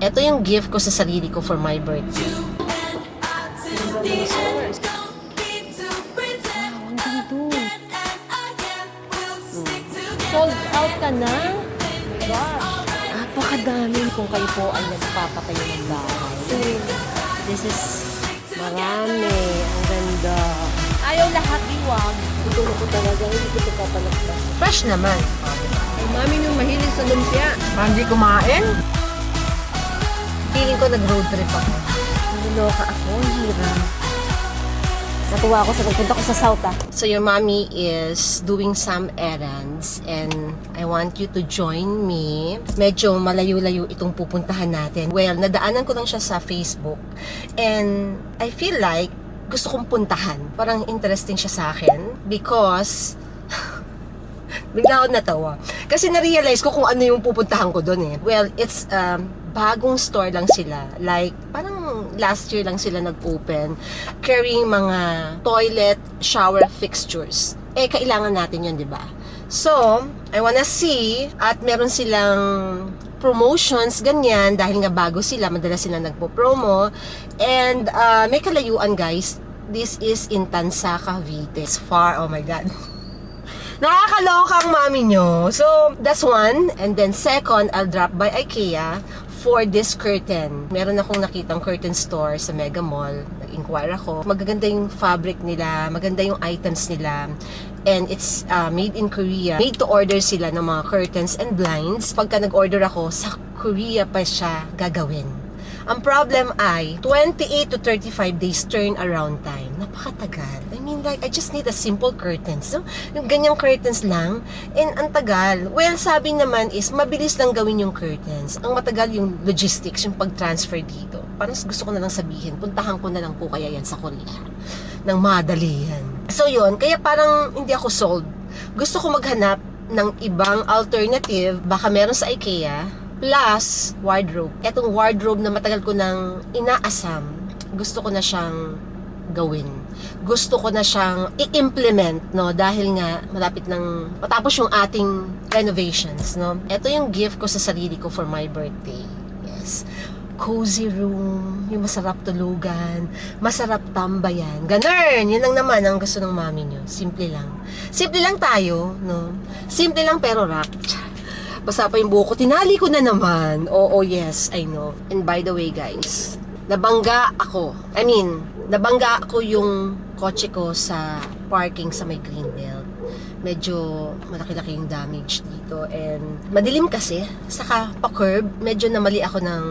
Ito yung gift ko sa sarili ko for my birthday. Sold out ka na? Gosh. Napakadami kung kayo po ay nagpapatayo ng bahay. This is marami. Ang ganda. Ayaw lahat iwag. Ito ko talaga. Hindi ko ito papalagpas. Fresh naman. Ay, mami yung mahilig sa lumpia. Hindi kumain? Feeling ko nag-road trip ako. Niloka ako. Hirap. Natuwa ako sa pagpunta ko sa South So your mommy is doing some errands and I want you to join me. Medyo malayo-layo itong pupuntahan natin. Well, nadaanan ko lang siya sa Facebook and I feel like gusto kong puntahan. Parang interesting siya sa akin because bigla ako natawa. Kasi na-realize ko kung ano yung pupuntahan ko doon eh. Well, it's bagong store lang sila. Like, parang last year lang sila nag-open. Carrying mga toilet, shower fixtures. Eh, kailangan natin yun, di ba? So, I wanna see at meron silang promotions, ganyan, dahil nga bago sila, madalas sila nagpo-promo. And may kalayuan, guys. This is in Tansa, Cavite. It's far, oh my God. Nakakaloka ang mami nyo. So, that's one. And then second, I'll drop by IKEA for this curtain. Meron akong nakitang curtain store sa Mega Mall. Nag-inquire ako. Magaganda yung fabric nila. Maganda yung items nila. And it's made in Korea. Made to order sila ng mga curtains and blinds. Pagka nag-order ako, sa Korea pa siya gagawin. Ang problem ay 28 to 35 days turnaround time. Napakatagal. I mean, like, I just need a simple curtains. So, yung ganyang curtains lang, and ang tagal. Well, sabi naman is, mabilis lang gawin yung curtains. Ang matagal yung logistics, yung pag-transfer dito. Parang gusto ko na lang sabihin, puntahan ko na lang po kaya yan sa Korea. Nang madali yan. So, yun. Kaya parang hindi ako sold. Gusto ko maghanap ng ibang alternative. Baka meron sa IKEA. Plus, wardrobe. Etong wardrobe na matagal ko nang inaasam, gusto ko na siyang gawin. Gusto ko na siyang i-implement, no? Dahil nga, malapit nang matapos yung ating renovations, no? Ito yung gift ko sa sarili ko for my birthday. Yes. Cozy room, yung masarap tulugan, masarap tambayan. Ganun! Yun lang naman ang gusto ng mami nyo. Simple lang. Simple lang tayo, no? Simple lang pero rock. Basta pa yung buko. Tinali ko na naman. Oo, yes, I know. And by the way, guys, nabangga ako. Nabangga ako yung kotse ko sa parking sa may Greenbelt. Medyo malaki-laki yung damage dito. And madilim kasi. Saka pa-curb, medyo namali ako ng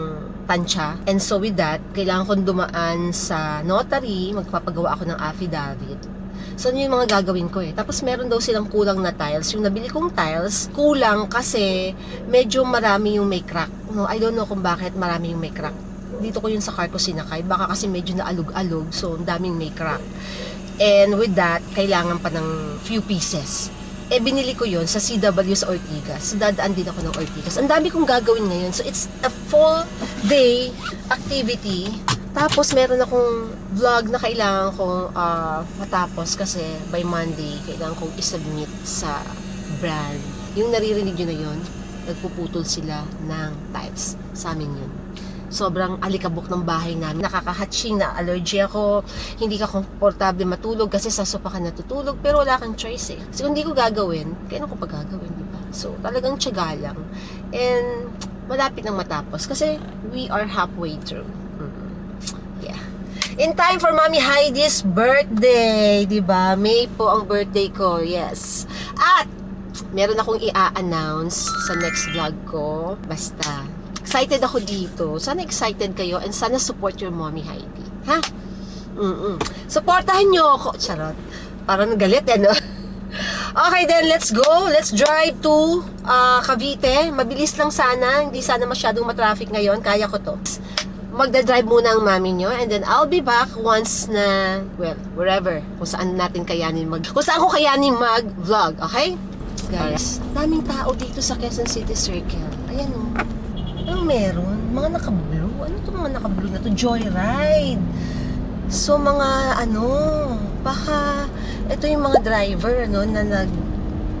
tansya. And so with that, kailangan kong dumaan sa notary. Magpapagawa ako ng affidavit. So, ano yung mga gagawin ko eh. Tapos, meron daw silang kulang na tiles. Yung nabili kong tiles, kulang kasi medyo marami yung may crack. No, I don't know kung bakit marami yung may crack. Dito ko yun sa car ko sinakay. Baka kasi medyo naalog-alog. So, ang daming may crack. And with that, kailangan pa ng few pieces. Eh, binili ko yun sa CW sa Ortigas. So, dadaan din ako ng Ortigas. Ang dami kong gagawin ngayon. So, it's a full day activity. Tapos, meron akong vlog na kailangan kong matapos kasi by Monday, kailangan kong isubmit sa brand. Yung naririnig nyo na yun, nagpuputol sila ng tiles. Sa amin yun. Sobrang alikabok ng bahay namin. Nakakahatching, na allergy ako. Hindi ka komportable matulog kasi sa sofa ka natutulog. Pero wala kang choice eh. Kasi kung hindi ko gagawin, kailan ko pa gagawin, diba? So, talagang tiyaga lang. And, malapit nang matapos. Kasi, we are halfway through. In time for Mami Heidi's birthday, di ba? May po ang birthday ko, yes. At meron akong i-announce sa next vlog ko. Basta, excited ako dito. Sana excited kayo and sana support your Mommy Heidi. Ha? Supportahan nyo ako. Charot. Parang galit eh, no? Okay, then let's go. Let's drive to Cavite. Mabilis lang sana. Hindi sana masyadong matraffic ngayon. Kaya ko to. Magdadrive muna ang mami nyo and then I'll be back once na, well, wherever, kung saan natin kayanin kung saan ko kayanin mag-vlog, okay? Guys, daming tao dito sa Quezon City Circle. Ayan o. Anong meron? Mga naka-blue? Ano itong mga naka-blue na to? Joyride! So, mga baka, ito yung mga driver, na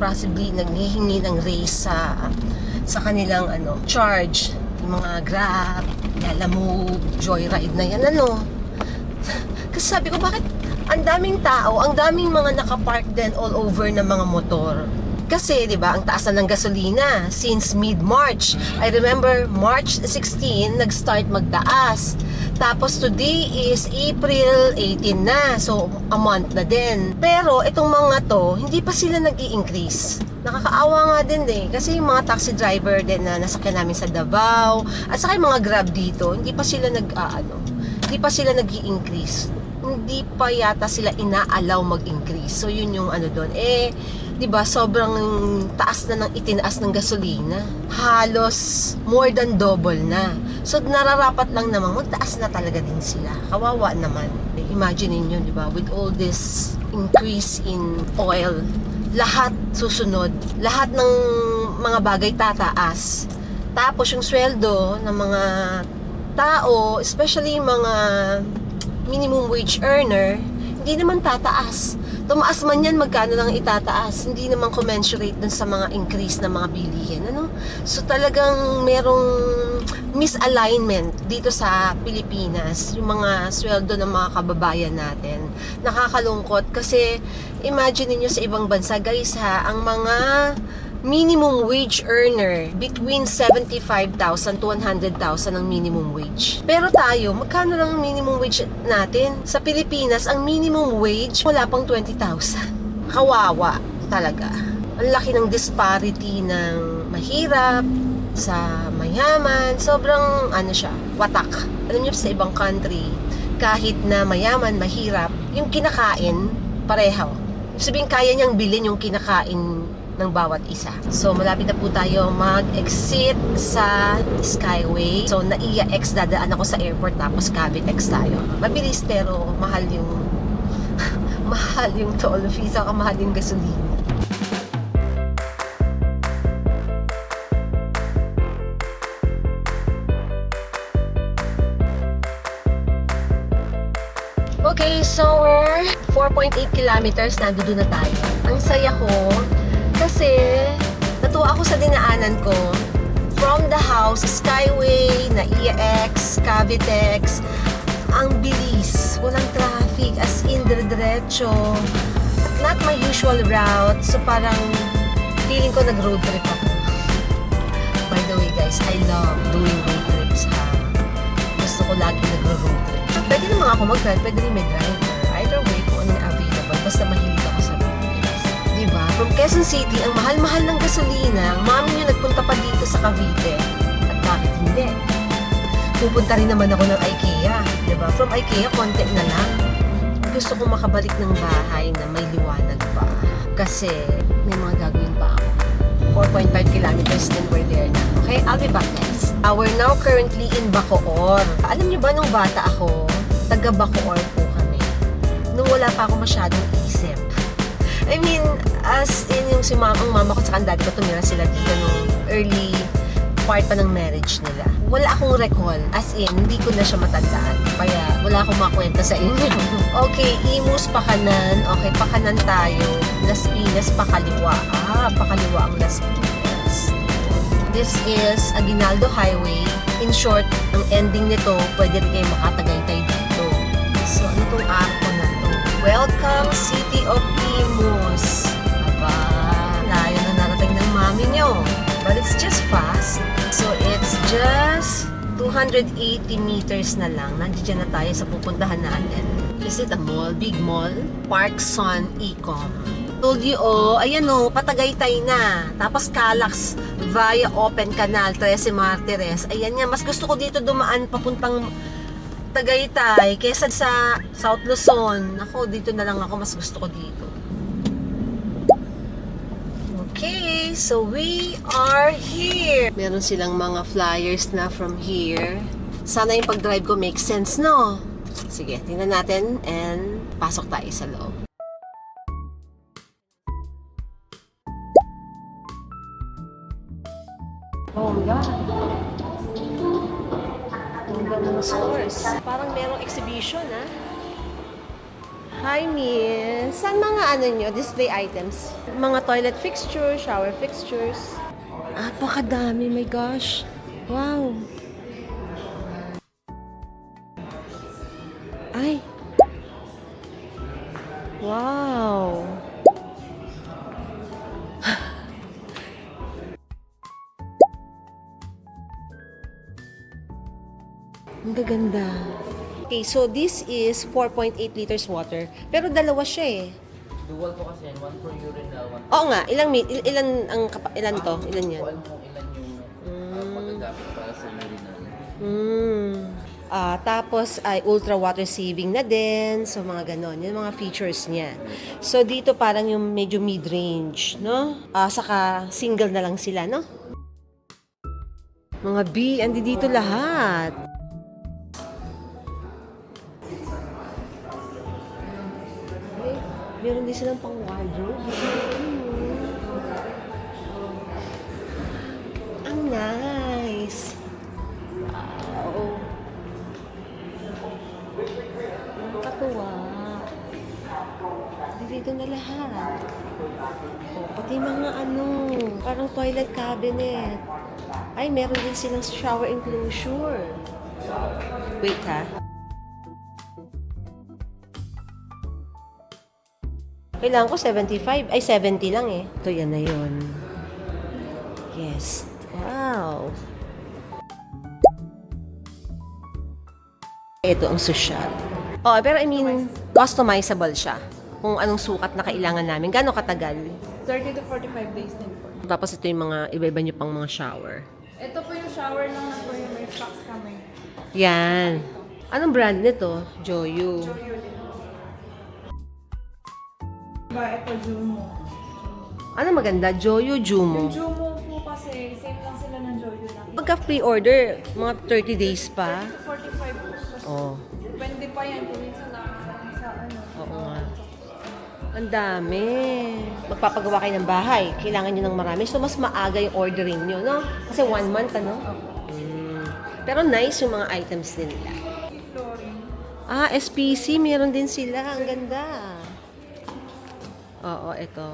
possibly naghihingi ng raise sa kanilang, charge. yung mga Grab, Lalamove, Joyride na yan, ano. Kasi sabi ko, bakit ang daming tao, ang daming mga nakapark din all over ng mga motor. Kasi, di ba, ang taas na ng gasolina since mid-March. I remember, March 16, nag-start magtaas. Tapos today is April 18 na. So, a month na din. Pero, itong mga to, hindi pa sila nag-i-increase. Nakakaawa nga din kasi yung mga taxi driver din na nasakyan namin sa Davao, at saka yung mga Grab dito, hindi pa sila hindi pa sila nag-i-increase. Hindi pa yata sila ina-allow mag-increase. So, yun yung doon. 'Di ba, sobrang taas na ng itinaas ng gasolina. Halos more than double na. So nararapat lang naman magtaas na talaga din sila. Kawawa naman. Imagine niyo, 'di ba, with all this increase in oil, lahat susunod, lahat ng mga bagay tataas. Tapos yung sweldo ng mga tao, especially mga minimum wage earner, hindi naman tataas. Tumaas man yan, magkano lang itataas. Hindi naman commensurate dun sa mga increase na mga bilihin. So talagang merong misalignment dito sa Pilipinas. Yung mga sweldo ng mga kababayan natin. Nakakalungkot kasi imagine niyo sa ibang bansa, guys ang mga minimum wage earner between 75,000 to 100,000 ang minimum wage. Pero tayo, magkano lang ang minimum wage natin? Sa Pilipinas, ang minimum wage wala pang 20,000. Kawawa talaga. Ang laki ng disparity ng mahirap sa mayaman. Sobrang siya, watak. Alam niyo, sa ibang country, kahit na mayaman, mahirap, yung kinakain, pareho. Sabihin, kaya niyang bilhin yung kinakain ng bawat isa. So, malapit na po tayo mag-exit sa Skyway. So, Naiya X, dadaan ako sa airport, tapos Cavite X tayo. Mabilis pero mahal yung mahal yung toll fee, saka mahal yung gasolina. Okay, so 4.8 kilometers, nandoon na tayo. Ang saya ko kasi natuwa ako sa dinaanan ko. From the house, Skyway, Naiya X, Cavitex, ang bilis, walang traffic, as in diretso. At not my usual route, so parang feeling ko nag-road trip ako. By the way guys, I love doing road trips Gusto ko lagi nag-road trip. Pwede naman ako mag-drive, pwede rin may driver. Either way, kung ano yung available, basta mahilig ako sa road trips. Diba? From Quezon City, ang mahal-mahal ng gasolina, ang mami nyo nagpunta pa dito sa Cavite. At bakit hindi? Pupunta rin naman ako ng IKEA. Diba? From IKEA, konti na lang. Gusto ko makabalik ng bahay na may liwanag pa. Kasi may mga gagawin pa ako. 4.5 kilometers and we're there na. Okay, I'll be back next. We're now currently in Bacoor. Alam niyo ba, nung bata ako, taga Bacoor po kami. Nung wala pa ako masyadong isip. I mean, as in yung ang mama ko at ang daddy ko, tumira sila dito nung early part pa ng marriage nila. Wala akong recall. As in, hindi ko na siya matandaan. Kaya wala akong makwenta sa inyo. Okay, Imus pakanan. Okay, pakanan tayo. Las Piñas pakaliwa. Pakaliwa ang Las Piñas. This is Aguinaldo Highway. In short, ang ending nito, pwede rin kayo makatagaytay dito. So, ano itong arko na to? Welcome, City of Imus. Aba, layo na narating ng mami nyo. But it's just fast. So, it's just 280 meters na lang. Nandiyan na tayo sa pupuntahan natin. Is it a mall? Big mall? Park Sun Ecom. Told you, ayan Patagaytay na. Tapos Calax via Open Canal, 13 Martires. Ayan yan. Mas gusto ko dito dumaan papuntang Tagaytay kesa sa South Luzon. Ako, dito na lang ako. Mas gusto ko dito. Okay, so we are here. Meron silang mga flyers na from here. Sana yung pag-drive ko makes sense, no? Sige, tingnan natin and pasok tayo sa loob. Oh my God. Ang ganda ng stores. Parang merong exhibition, Hi, miss. Saan mga nyo? Display items? Mga toilet fixtures, shower fixtures. Apakadami, my gosh. Wow. Ay! Wow! Ang gaganda. Okay, so this is 4.8 liters water. Pero dalawa siya eh. Dual po kasi yan, one for urine na one. Oo nga, ilan ang ilan to? Ilan yan? Alam kung ilan yung magagamit para sa urine na. Tapos ay ultra water saving na din. So mga ganon. Yung mga features niya. So dito parang yung medyo mid-range, no? Saka single na lang sila, no? Mga B, andi dito lahat. Meron din silang pang wardrobe. Ang nice. Wow. Nakakatuwa. Dito na lahat. Pati mga parang toilet cabinet. Ay, meron din silang shower enclosure. Wait ha. Kailangan ko 75. Ay, 70 lang eh. Ito, yan na yun. Yes. Wow. Ito ang social. Oh, pero I mean, customizable siya. Kung anong sukat na kailangan namin. Gano'ng katagal? 30 to 45 days din po. Tapos ito yung mga iba-iba nyo pang mga shower. Ito po yung shower lang na po yung may box kami. Yan. Anong brand nito? Joyo. Joyo din. Ba, ito Jumo. Ano maganda? Joyo, Jumo. Yung Jumo po kasi, same lang sila ng Joyo lang. Pagka pre-order, mga 30 days pa. 30 to 45 po. Kasi Oh. Depende pa yan kung minsan sa Oo nga. Ang dami. Magpapagawa kayo ng bahay. Kailangan nyo ng marami. So, mas maaga yung ordering nyo, no? Kasi 1 month, ano? Pero nice yung mga items din nila. flooring. SPC. Meron din sila. Ang ganda. Oo, ito.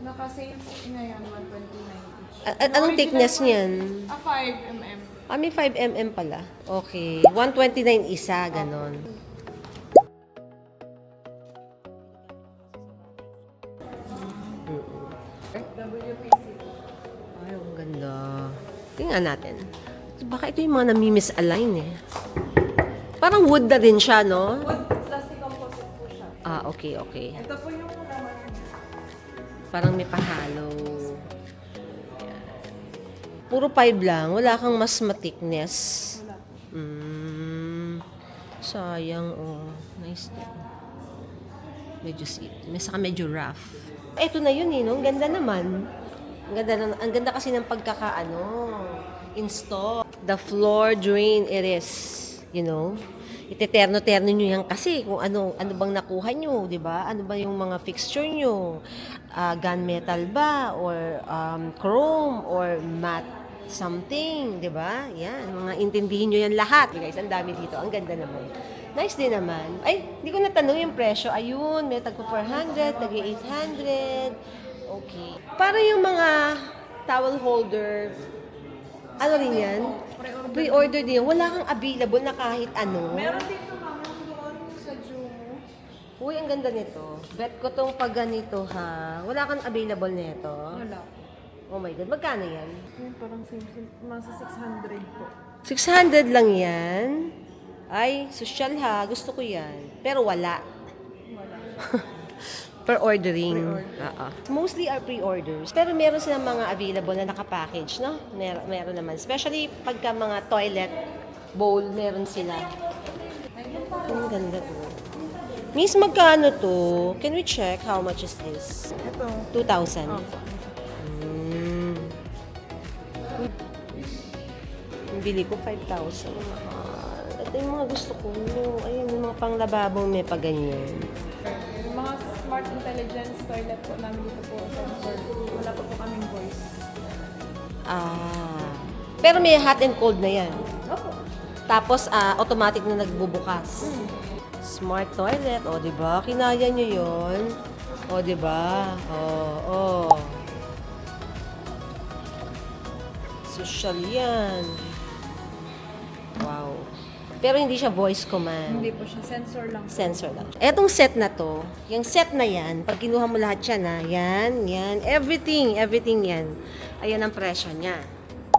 Naka-sale po ngayon, 129 each. Anong thickness niyan? 5 mm. May 5 mm pala. Okay. 129 isa, ganon. WPC. Ay, ang ganda. Tingnan natin. Baka ito yung mga nami-misalign eh. Parang wood na din siya, no? Wood plastic composite po siya. Okay. Ito po yung naman. Parang may pahalo. Ayan. Puro 5 lang. Wala kang mas matikness. Wala. Sayang, oh. Nice din. Medyo sweet. Saka medyo rough. Eto na yun eh, no? Ang ganda naman. Ang ganda kasi ng install. The floor drain it is, you know? Iteterno-terno nyo yan kasi kung ano bang nakuha nyo, di ba? Ano ba yung mga fixture nyo? Gunmetal ba? Or chrome? Or matte something, di ba? Yan, mga intindihin nyo yan lahat. Guys, ang dami dito. Ang ganda naman. Nice din naman. Ay, hindi ko natanong yung presyo. Ayun, may tagpo 400, tagi 800. Okay. Para yung mga towel holder, ano rin yan? Pre-order din. Wala kang available na kahit ano. Meron dito mama doon sa Jumo. Uy, ang ganda nito. Bet ko tong pag ganito ha. Wala kang available nito. Wala. Oh my God, magkano yan? Yun, parang same, nasa 600 po. 600 lang yan? Ay, social ha. Gusto ko yan. Pero wala. Wala. Per ordering. Mostly are pre-orders. Pero meron silang mga available na nakapackage, no? Meron naman. Especially pagka mga toilet bowl, meron sila. Ang ganda to. Miss, magkano to? Can we check how much is this? Ito. 2,000? Yung bili ko 5,000. Ito yung mga gusto ko. Ayun, yung mga panglababo may paganyan. Yung mga smart intelligence toilet po namin dito po sensor. Wala pa po kaming voice. Pero may hot and cold na yan. Opo. Tapos, automatic na nagbubukas. Smart toilet. O, diba? Kinaya nyo yun. O, diba? O. Social yan. Wow. Pero hindi siya voice command. Hindi po siya, sensor lang. Sensor lang. Etong set na to, yung set na yan, pag kinuha mo lahat yan yan, everything yan. Ayan ang presyo niya.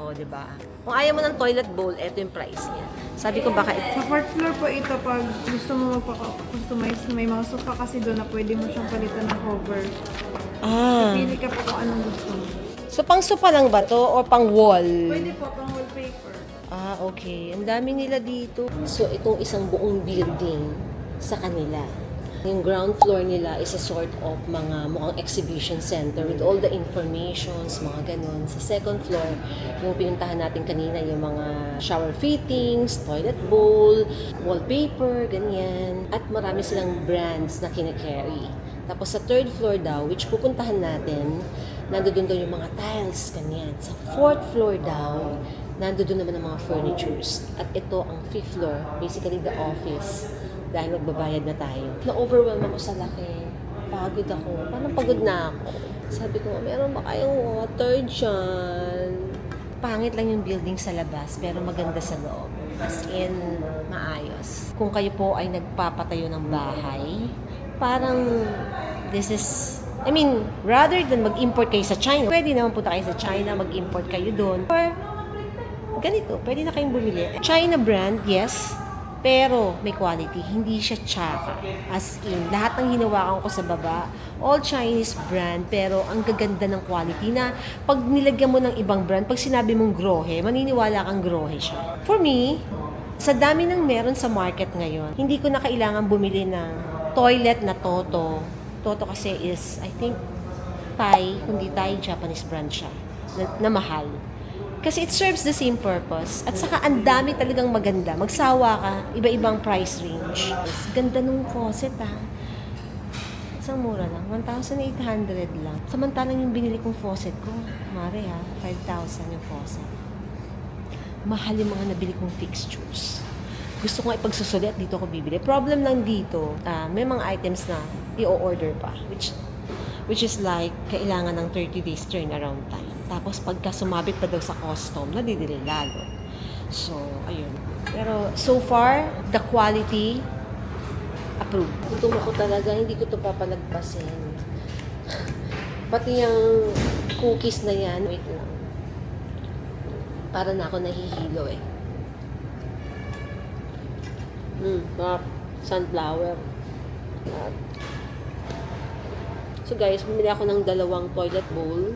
O, di ba? Kung ayaw mo ng toilet bowl, eto yung price niya. Sabi ko baka Sa fourth floor po ito, pag gusto mo magpa-customize, may mga sofa kasi doon na pwede mo siyang palitan ng cover. Pili ka po kung anong gusto mo. So, pang sofa lang ba to or pang wall? Pwede po, pang wallpaper. Okay. Ang dami nila dito. So, itong isang buong building sa kanila. Yung ground floor nila is a sort of mga mukhang exhibition center with all the informations, mga ganun. Sa second floor, yung pinuntahan natin kanina, yung mga shower fittings, toilet bowl, wallpaper, ganyan. At marami silang brands na kine-carry. Tapos sa third floor daw, which pupuntahan natin, nandoon daw yung mga tiles, ganyan. Sa fourth floor daw, nandoon naman ang mga furnitures. At ito ang fifth floor, basically the office. Dahil magbabayad na tayo. Na-overwhelm ako sa laki. Pagod ako. Parang pagod na ako. Sabi ko, meron ba kayong water dyan? Pangit lang yung building sa labas, pero maganda sa loob. As in, maayos. Kung kayo po ay nagpapatayo ng bahay, parang this is, rather than mag-import kayo sa China, pwede naman punta kayo sa China, mag-import kayo doon. Or, ganito, pwede na kayong bumili. China brand, yes, pero may quality. Hindi siya tsaka. As in, lahat ng hinawakan ko sa baba, all Chinese brand, pero ang gaganda ng quality na pag nilagyan mo ng ibang brand, pag sinabi mong grohe, maniniwala kang grohe siya. For me, sa dami ng meron sa market ngayon, hindi ko na kailangan bumili ng toilet na Toto. Toto kasi is, I think, Thai, kundi Thai, Japanese brand siya, na mahal. Kasi it serves the same purpose. At saka ang dami talagang maganda. Magsawa ka, iba-ibang price range. Ganda nung faucet Isang mura lang, 1,800 lang. Samantalang yung binili kong faucet ko, mare 5,000 yung faucet. Mahal yung mga nabili kong fixtures. Gusto kong ipagsusulit, dito ako bibili. Problem lang dito, may mga items na i-order pa. Which is like, kailangan ng 30 days turnaround time. Tapos pagka sumabit pa daw sa custom, nadidili lalo. So, ayun. Pero so far, the quality, approved. Gutom ako talaga, hindi ko ito papalagpasin. Pati yung cookies na yan, wait lang. Para na ako nahihilo sunflower. So guys, bumili ako ng 2 toilet bowl.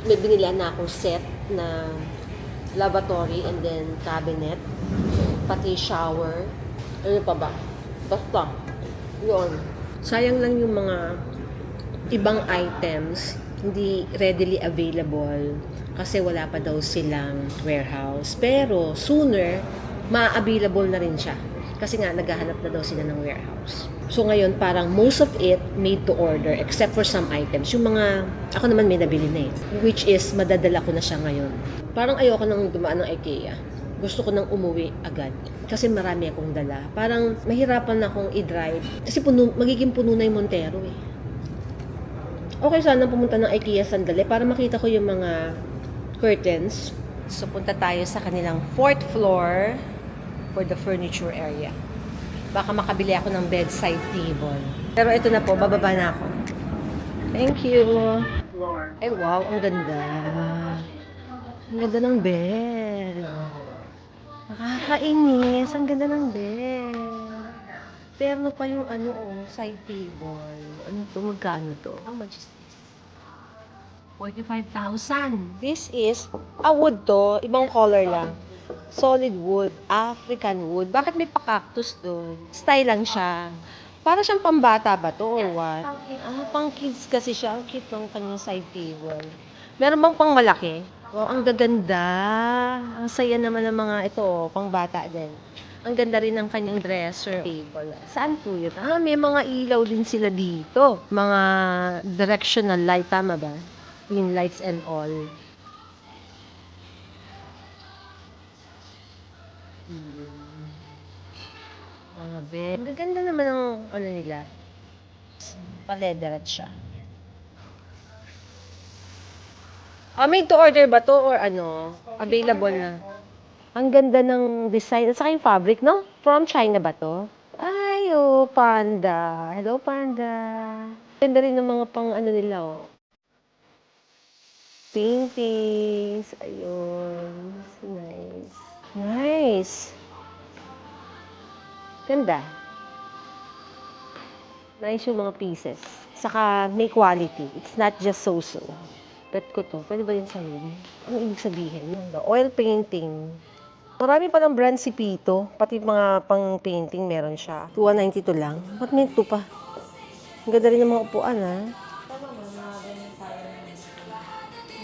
May binila na akong set na lavatory and then cabinet. Pati shower. Ano pa ba? Basta. Yun. Sayang lang yung mga ibang items hindi readily available kasi wala pa daw silang warehouse. Pero sooner, ma-available na rin siya. Kasi nga, naghahanap na daw sila ng warehouse. So ngayon, parang most of it made to order except for some items. Yung mga, ako naman may nabili na which is, madadala ko na siya ngayon. Parang ayoko nang dumaan ng IKEA. Gusto ko nang umuwi agad. Kasi marami akong dala. Parang mahirapan akong i-drive. Kasi magiging puno na yung Montero Okay, sana pumunta ng IKEA sandali para makita ko yung mga curtains. So punta tayo sa kanilang 4th floor for the furniture area. Baka makabili ako ng bedside table. Pero ito na po, bababa na ako. Thank you. Ay, wow, ang ganda. Ang ganda ng bed. Nakakainis, ang ganda ng bed. Pero pa yung side table. Ano to, magkano to? How much is this? 45,000. This is, wood to, ibang color lang. Solid wood, African wood. Bakit may pa-cactus doon? Style lang siya. Para siyang pambata ba to or what? Pang kids kasi siya. Ang cute ng kanyang side table. Meron bang pang malaki? Wow, ang gaganda. Ang saya naman ng mga ito, pang bata din. Ang ganda rin ng kanyang dresser table. Saan po yun? May mga ilaw din sila dito. Mga directional light, tama ba? Green lights and all. Mga bed. Ang gaganda naman ng nila. Pa-leatherette siya. Made to order ba to or available na? Ang ganda ng design. At saka yung fabric, no? From China ba to? Ay, oh, panda. Hello, panda. Ganda rin ng mga pang ano nila, oh. Paintings. Ayun. Nice. Nice. Ganda. Nice yung mga pieces. Saka may quality. It's not just so-so. Bet ko to. Pwede ba yun sa room? Ano ibig sabihin? The oil painting. Marami pa ng brand si Pito. Pati mga pang painting meron siya. 292 lang. Ba't may 2 pa? Ang ganda rin ng mga upuan, ha?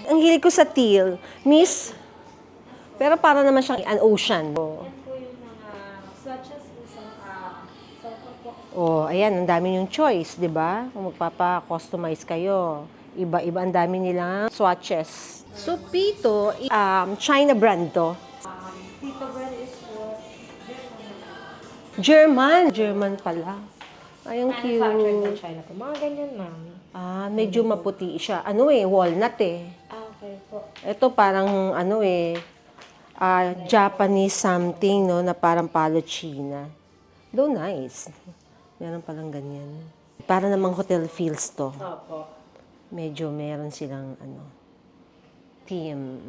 Ang hilig ko sa teal. Miss, pero para naman siyang an ocean. Oh, ayan, ang dami yung choice, di ba? Kung magpapa-customize kayo. Iba-iba ang dami nilang swatches. So, Pito, China brand to. Tito brand is German. German pala. Ay, ang cute. China po. Mga ganyan, ma'am. Ah, medyo maputi siya. Ano walnut eh. Okay po. Ito parang Japanese something, no, na parang palo China. Though nice. Meron palang ganyan. Para namang hotel feels to. Opo. Medyo meron silang theme.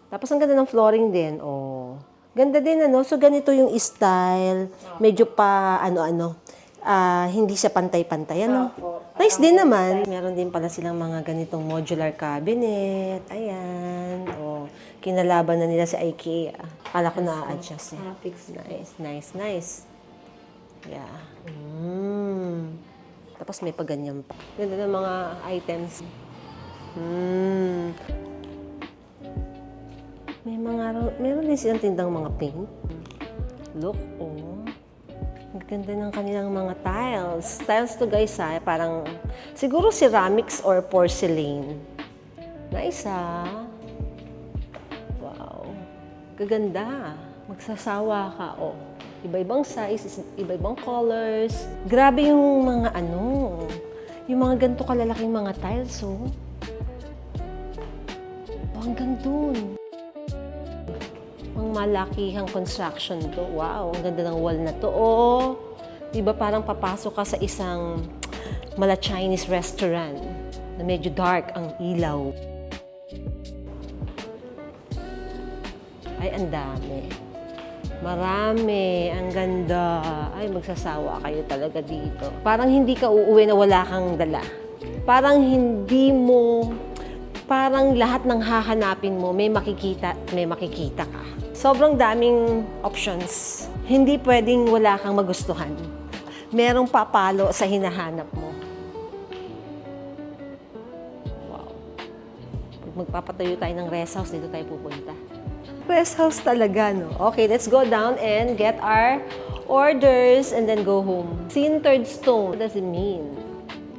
Tapos ang ganda ng flooring din, oh. Ganda din, So ganito yung style. Medyo pa, hindi siya pantay-pantay, Nice din naman. Meron din pala silang mga ganitong modular cabinet. Ayan. Oh, kinalaban na nila sa IKEA. Akala ko na-adjust eh. Nice. Yeah. Tapos may paganyan pa. Ganda ng mga items. Meron din silang tindang mga paint. Look, oh. Ang ganda ng kanilang mga tiles. Tiles to guys, parang siguro ceramics or porcelain. Nice, Wow. Gaganda. Magsasawa ka, oh. Iba-ibang size, iba-ibang colors. Grabe yung mga yung mga ganito kalalaking mga tiles, oh. Hanggang dun. Ang malakihang construction to. Wow, ang ganda ng wall na to. Oh, diba parang papasok ka sa isang mala Chinese restaurant na medyo dark ang ilaw. Ay, ang dami. Marami. Ang ganda. Ay, magsasawa kayo talaga dito. Parang hindi ka uuwi na wala kang dala. Parang lahat ng hahanapin mo, may makikita ka. Sobrang daming options. Hindi pwedeng wala kang magustuhan. Merong papalo sa hinahanap mo. Wow. Pag magpapatayo tayo ng rest house, dito tayo pupunta. Rest house talaga, no? Okay, let's go down and get our orders and then go home. Sintered stone. What does it mean?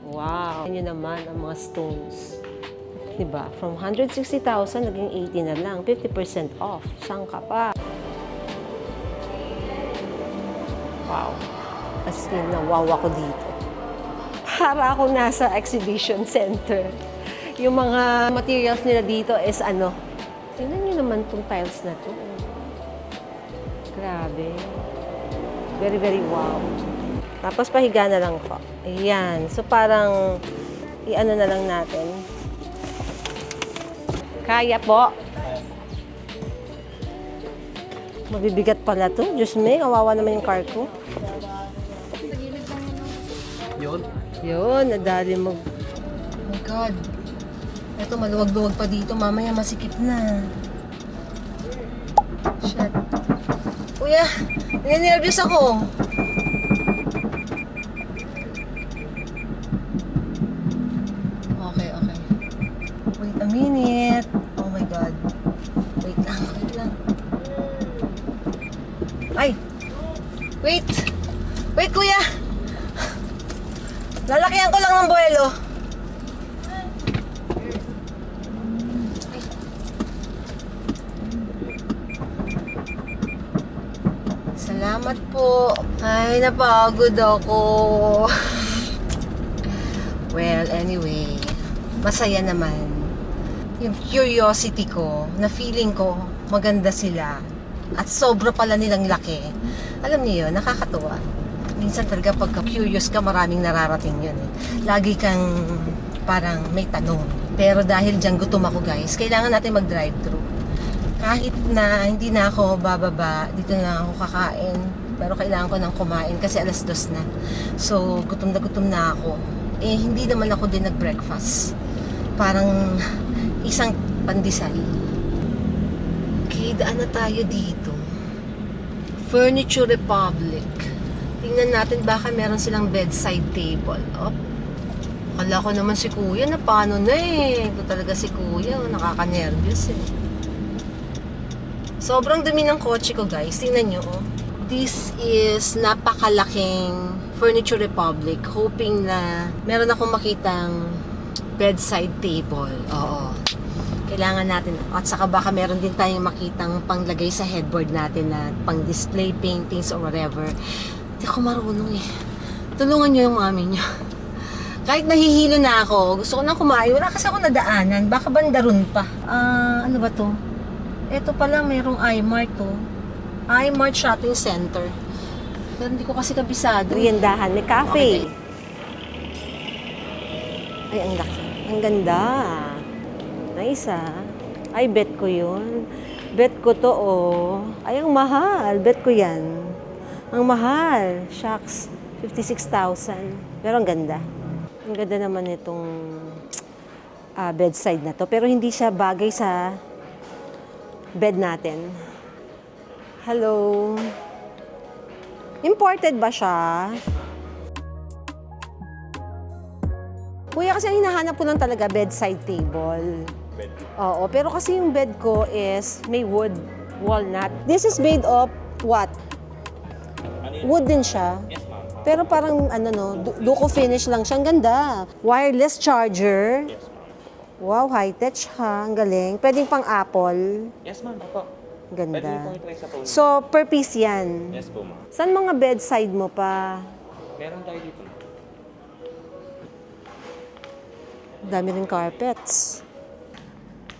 Wow. Yan yun naman ang mga stones. Diba? From 160,000, naging 80 na lang. 50% off. Saan ka pa? Wow. As in, nawaw ako dito. Para ako nasa exhibition center. Yung mga materials nila dito is tingnan nyo naman itong tiles na to. Grabe. Very, very wow. Tapos pahiga na lang po. Ayan. So parang, na lang natin. Kaya po. Mabibigat pala to. Diyos me, kawawa naman yung car ko. Yun, nadali mo. Oh my God. Ito, maluwag-luwag pa dito. Mamaya masikip na. Shit. Kuya, ninervyos ako. Okay. Wait a minute. Oh my God. Wait lang. Ay! Wait, kuya! Lalakihan ko lang ng buwelo. Salamat po. Ay, napagod ako. Well, anyway, masaya naman. Yung curiosity ko, na feeling ko, maganda sila. At sobra pala nilang laki. Alam niyo yun, nakakatuwa. Minsan talaga pagka curious ka, maraming nararating yun eh. Lagi kang parang may tanong. Pero dahil dyan gutom ako guys, kailangan natin mag-drive-thru. Kahit na hindi na ako bababa, dito na ako kakain. Pero kailangan ko nang kumain kasi 2:00 na. So, gutom na ako. Eh, hindi naman ako din nag-breakfast. Parang isang pandesal. Okay, daan na tayo dito. Furniture Republic. Tingnan natin baka meron silang bedside table. Oh, akala ko naman si Kuya na paano na eh. Ito talaga si Kuya, nakaka-nervous eh. Sobrang dumi ng kotse ko guys. Tingnan nyo oh. This is napakalaking Furniture Republic. Hoping na meron akong makitang bedside table. Oo. Kailangan natin. At saka baka meron din tayong makitang panglagay sa headboard natin na pang display paintings or whatever. Hindi ako marunong eh. Tulungan nyo yung mami nyo. Kahit nahihilo na ako, gusto ko nang kumain. Wala kasi ako nadaanan. Baka bandaron pa. Ano ba to? Ito pala, mayroong iMart to. iMart Shopping Center. Pero hindi ko kasi kabisado. Riendahan, may cafe. Ay, ang laki. Ang ganda. Nice ah. Ay, bet ko yun. Bet ko to oh. Ay, ang mahal. Bet ko yan. Ang mahal. Shucks. 56,000. Pero ang ganda. Ang ganda naman itong bedside na to. Pero hindi siya bagay sa bed natin. Hello. Imported ba siya? Kuya, kasi ang hinahanap ko lang talaga bedside table. Oo, pero kasi yung bed ko is may wood, walnut. This is made of what? Wood din siya. Yes, ma'am. Pero parang ano no, duco finish lang siya. Ang ganda. Wireless charger. Yes, ma'am. Wow, high-tech ha. Ang galing. Pwedeng pang Apple. Yes, ma'am. Opo. Ang Pwede ganda. mo pong i-try sa phone. So, per piece yan. Yes po, ma'am. Saan mga bedside mo pa? Meron tayo dito, ma'am. Dami rin carpets.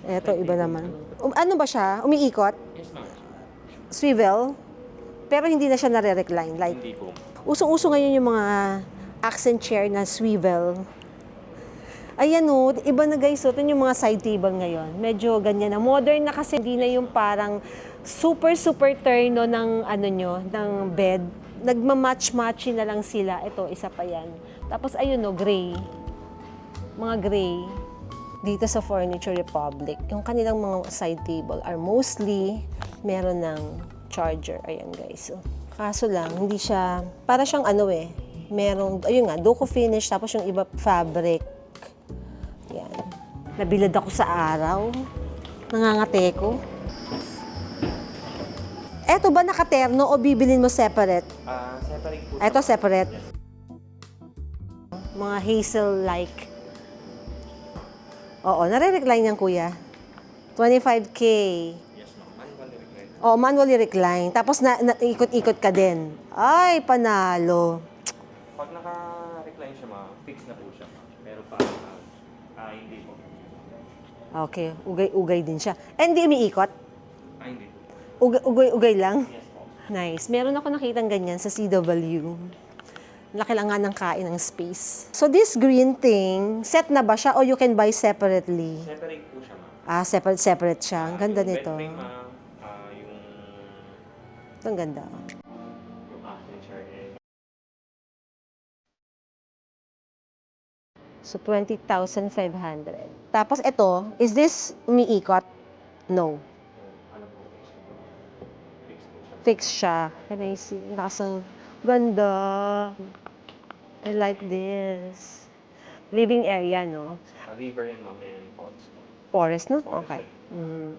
Eto, iba naman. Ano ba siya? Umiikot? Yes, ma'am. Swivel? Pero hindi na siya nare-recline. Like, Hindi po. usong-uso ngayon yung mga accent chair na swivel. Ayan o, iba na guys. Ito yung mga side table ngayon. Medyo ganyan na. Modern na kasi, hindi na yung parang super terno ng ano nyo, ng bed. Nagmamatch-matchy na lang sila. Ito, isa pa yan. Tapos ayun o, gray. Mga gray. Dito sa Furniture Republic, yung kanilang mga side table are mostly meron ng charger. Ayan guys. So, kaso lang, hindi siya, para siyang ano eh, merong, ayun nga, duco finish, tapos yung iba fabric. Yan. Nabilad ako sa araw. Nangangate ko. Eto ba nakaterno o bibilin mo separate? Separate po. Eto separate. Mga hazel-like. Oo, nare-recline yan, kuya. 25K. Yes, ma'am. Manually recline. Oo, manually recline. Tapos ikot-ikot ka din. Ay, panalo. Pag naka-recline siya, ma'am, fix na po siya, ma'am. Pero pa, hindi po. Okay, ugay-ugay din siya. Eh, hindi umiikot? Hindi po. Ugay lang? Yes po. Nice. Meron ako nakitang ganyan sa CW. Laki lang nga ng kain ng space. So this green thing, set na ba siya o you can buy separately? Separate po siya, ma'am. Separate siya. Ang ganda Yung nito. bed frame, ma'am, yung Ito ang ganda. accent chair, So 20,500. Tapos ito, is this umiikot? No. ano po, fix po siya. Fix siya. Can I see? Nasa ganda. I like this. Living area, no? River and ma'am, and pots. Forest, no? Forest. Okay.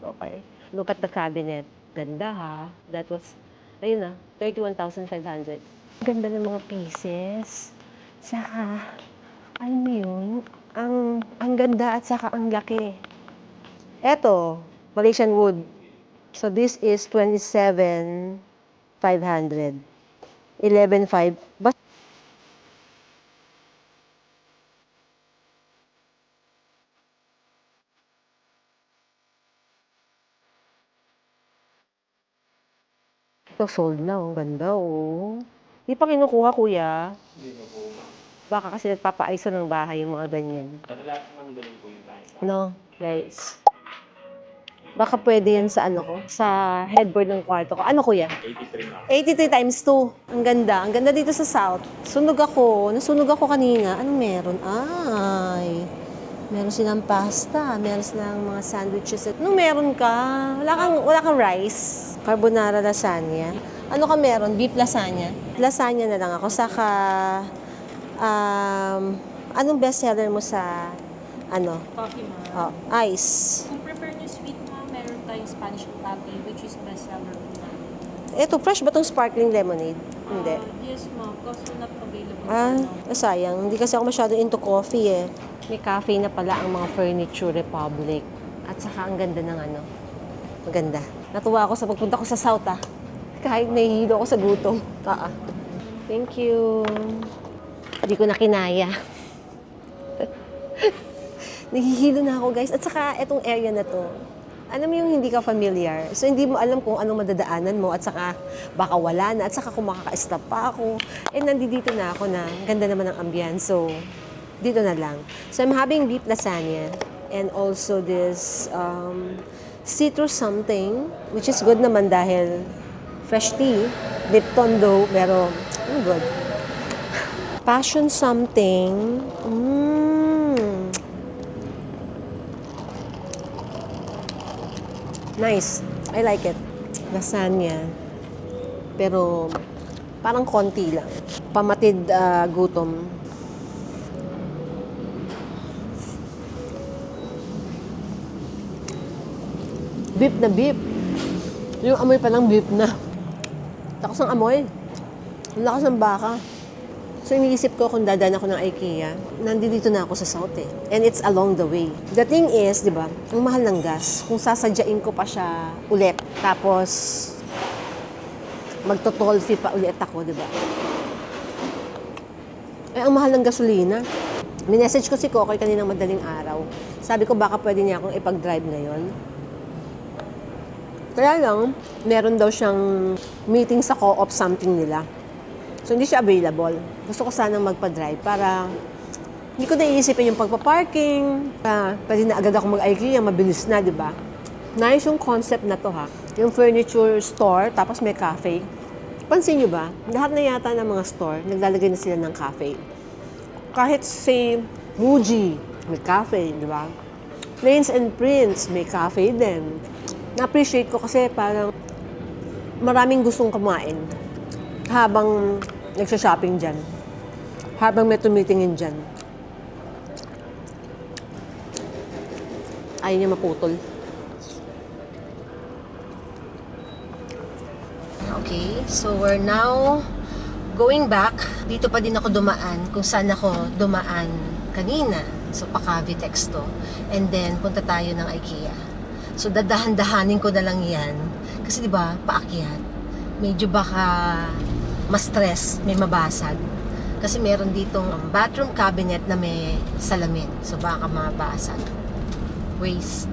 Okay. Look at the cabinet. Ganda, ha? That was, ayun na, 31,500. Ganda ng mga pieces. Saka, alam mo yun, ang ganda at saka ang laki. Eto, Malaysian wood. So this is 27,500. 11,500. But Ito, sold na. Ang ganda, oh. Di pa kinukuha, kuya. Hindi na po. Baka kasi nagpapaayos ng bahay yung mga ganyan. Lahat ng ganun po yung tayo. No, guys. Baka pwede yan sa ano ko, sa headboard ng kwarto ko. Ano, kuya? 83 na. 83 times 2. Ang ganda. Ang ganda dito sa South. Sunog ako. Nasunog ako kanina. Anong meron? Ay, meron silang pasta. Meron silang mga sandwiches. Anong meron ka? Wala kang rice. Carbonara lasagna. Ano ka meron? Beef lasagna. Lasagna na lang ako. Saka, anong bestseller mo sa, ano? Coffee, ma'am. Oh, ice. Kung prefer nyo sweet, ma'am, meron tayong Spanish coffee, which is bestseller po namin. Ito, fresh ba tong sparkling lemonade? Hindi. Yes, ma'am. Coffee not available. Ah, now. sayang. Hindi kasi ako masyado into coffee eh. May cafe na pala ang mga Furniture Republic. At saka ang ganda ng ano. Maganda. Natuwa ako sa pagpunta ko sa South ah. Kahit nahihilo ako sa gutom. Thank you. Hindi ko na kinaya. Nahihilo na ako guys. At saka itong area na to. Alam mo yung hindi ka familiar. So hindi mo alam kung anong madadaanan mo. At saka baka wala na. At saka kung makaka-stop pa ako. And nandito na ako na. Ang ganda naman ng ambience. So dito na lang. So I'm having beef lasagna. And also this citrus something. Which is good naman dahil fresh tea. Lipton though. Pero good. Passion something. Nice. I like it. Lasagna. Pero parang konti lang. Pamatid gutom. Beef na beef. Yung amoy pa lang beef na. Lakas ng amoy. Ang lakas ng baka. So, iniisip ko kung dadaan ako ng IKEA, nandito na ako sa South eh. And it's along the way. The thing is, di ba, ang mahal ng gas. Kung sasadyain ko pa siya ulit, tapos magto-toll fee pa ulit ako, di ba? Eh, ang mahal ng gasolina. Minessage ko si Kokoy kaninang madaling araw. Sabi ko, baka pwede niya akong ipag-drive ngayon. Kaya lang, meron daw siyang meeting sa co-op something nila. So, hindi siya available. Gusto ko sanang magpa-drive para hindi ko naiisipin yung pagpa-parking. Pwede na agad ako mag-IKEA, mabilis na, di ba? Nice yung concept na to, ha? Yung furniture store, tapos may cafe. Pansin nyo ba? Lahat na yata ng mga store, naglalagay na sila ng cafe. Kahit say, Muji, may cafe, di ba? Plains and Prince, may cafe din. Na-appreciate ko kasi parang maraming gustong kumain habang nagsha-shopping dyan. Habang may tumitingin dyan. Ayaw niya maputol. Okay, so we're now going back. Dito pa din ako dumaan kung saan ako dumaan kanina. So, pa-Cavitex to. And then, punta tayo ng IKEA. So, dadahan-dahanin ko na lang yan. Kasi, di ba, paakyat. Medyo baka ma-stress, may mabasag. Kasi meron ditong bathroom cabinet na may salamin. So, baka mabasag. Waste.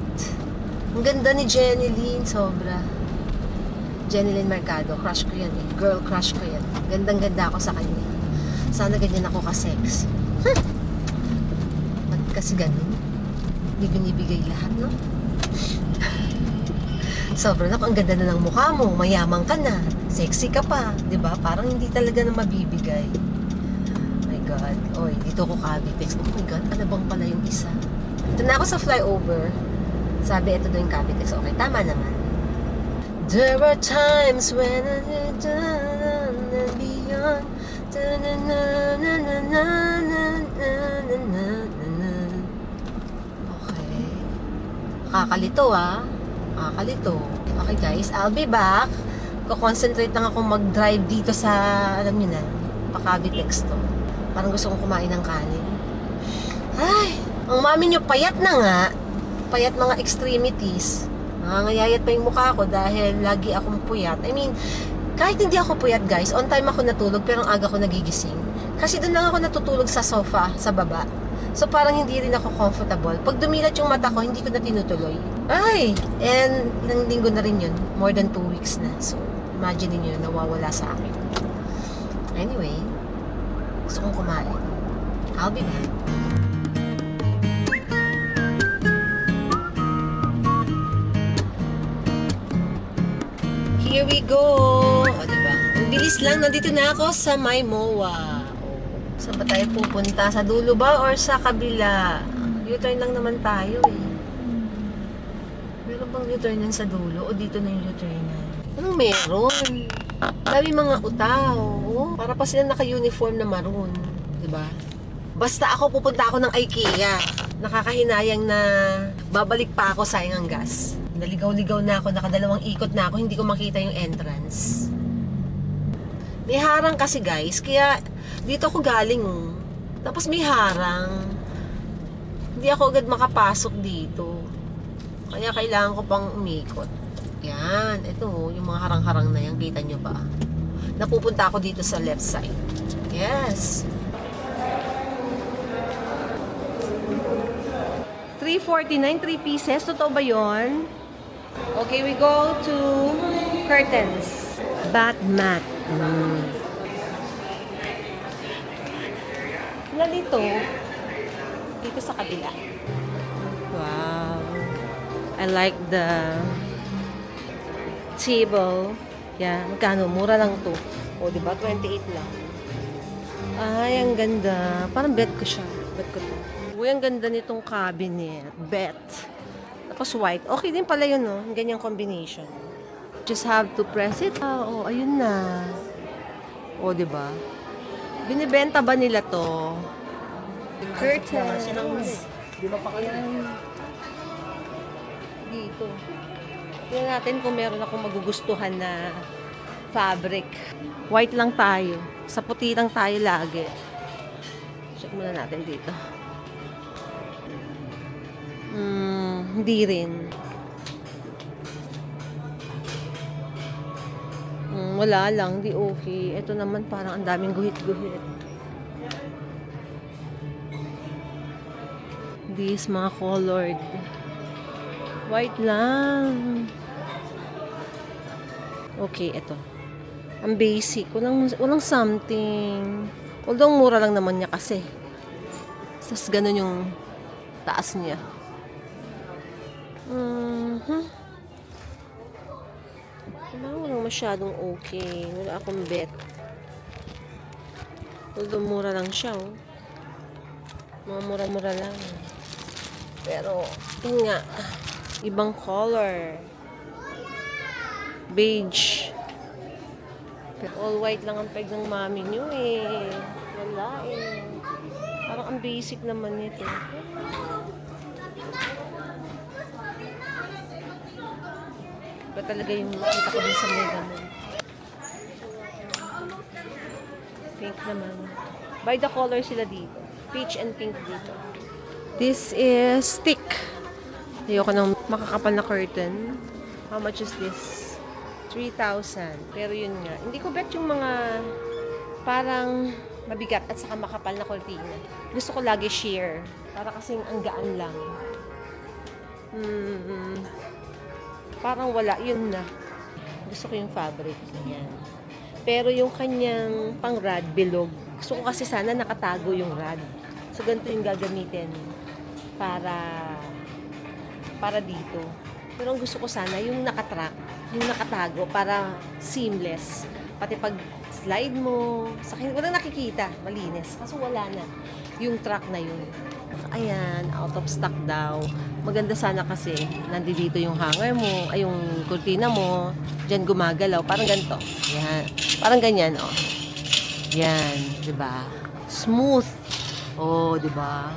Ang ganda ni Jenilyn, sobra. Jenilyn Mercado, crush ko yan eh. Girl crush ko yan. Gandang-ganda ako sa kanya. Sana ganyan ako ka-sex. Ba't kasi ganun? Hindi binibigay lahat, no? Sobrang ang ganda na ng mukha mo, mayaman ka na, sexy ka pa, 'di ba? Parang hindi talaga na mabibigay. Oh my God. Oy, dito ko Cavitex. Oh my God, ano bang pala yung isa? Ito na ako sa flyover. Sabi, ito daw yung Cavitex. Okay, tama naman. There are times when I done and beyond. Okay. Kakalito ah. Nakakalito. Okay guys, I'll be back. Ko-concentrate lang ako mag-drive dito sa, alam niyo na, pa-Cavitex to. Parang gusto kong kumain ng kanin. Ay, ang mami niyo payat na nga. Payat mga extremities. Nangangayayat pa yung mukha ko dahil lagi akong puyat. I mean, kahit hindi ako puyat guys, on time ako natulog pero ang aga ko nagigising. Kasi doon lang ako natutulog sa sofa, sa baba. So parang hindi rin ako comfortable. Pag dumilat yung mata ko, hindi ko na tinutuloy. Ay! And ilang linggo na rin yun. More than 2 weeks na. So, Imagine niyo nawawala sa akin. Anyway, gusto kong kumain. I'll be back. Here we go! O, diba? Ang bilis lang. Nandito na ako sa May MOA. Saan ba tayo pupunta? Sa dulo ba or sa kabila? U-turn lang naman tayo eh. Meron bang U-turn sa dulo? O dito na yung U-turn na? Anong meron? Dami mga utaw. Oh, para pa sila naka-uniform na maroon. Diba? Basta ako, pupunta ako ng IKEA. Nakakahinayang na babalik pa ako, sayang ang gas. Naligaw-ligaw na ako, nakadalawang ikot na ako, hindi ko makita yung entrance. May harang kasi guys, kaya dito ako galing oh. Tapos may harang. Hindi ako agad makapasok dito. Kaya kailangan ko pang umikot. Yan, ito oh, yung mga harang-harang na yan, kita nyo ba? Napupunta ako dito sa left side. Yes. 349, 3 pieces. Totoo ba yun? Okay, we go to curtains. Bath mat. Wala dito. Dito sa kabila. Wow. I like the table. Yeah, magkano? Mura lang to. O, diba? 28 lang. Ay, ang ganda. Parang bed ko siya. Bed ko to. Uy, ang ganda nitong cabinet. Bed. Tapos white. Okay din pala yun, no? Ganyang combination. Just have to press it. Oh, ayun na. O, diba? Binibenta ba nila to? Curtains. Di ba pa kayo? Dito. Tingnan natin kung meron akong magugustuhan na fabric. White lang tayo. Sa puti lang tayo lagi. Check muna natin dito. Hindi rin. Wala lang, di okay. Ito naman parang ang daming guhit-guhit. These mga colored. White lang. Okay, ito. Ang basic. Walang something. Although mura lang naman niya kasi. Tapos ganun yung taas niya. Walang masyadong okay. Wala akong bet. Although mura lang siya, oh. Mga mura-mura lang. Pero, yun nga. Ibang color. Beige. All white lang ang peg ng mami nyo eh. Wala eh. Parang ang basic naman nito. Ba talaga yung nakita ko din sa Mega Mall. Pink naman. By the color sila dito. Peach and pink dito. This is thick. Ayoko ng makakapal na curtain. How much is this? 3,000. Pero yun nga. Hindi ko bet yung mga parang mabigat at saka makapal na cortina. Gusto ko lagi sheer. Para kasing ang gaan lang. Parang wala. Yun na. Gusto ko yung fabric. Ayan. Pero yung kanyang pang-rad, bilog. Gusto ko kasi sana nakatago yung rad. So, ganito yung gagamitin para dito. Pero ang gusto ko sana yung nakatrack, yung nakatago para seamless. Pati pag slide mo, sa akin, walang nakikita, malinis. Kaso wala na yung track na yun. Ayan, out of stock daw. Maganda sana kasi nandito yung hanger mo, ay yung kurtina mo, dyan gumagalaw, parang ganito. Yan. Parang ganyan, oh. Yan, 'di ba? Smooth. Oh, 'di ba?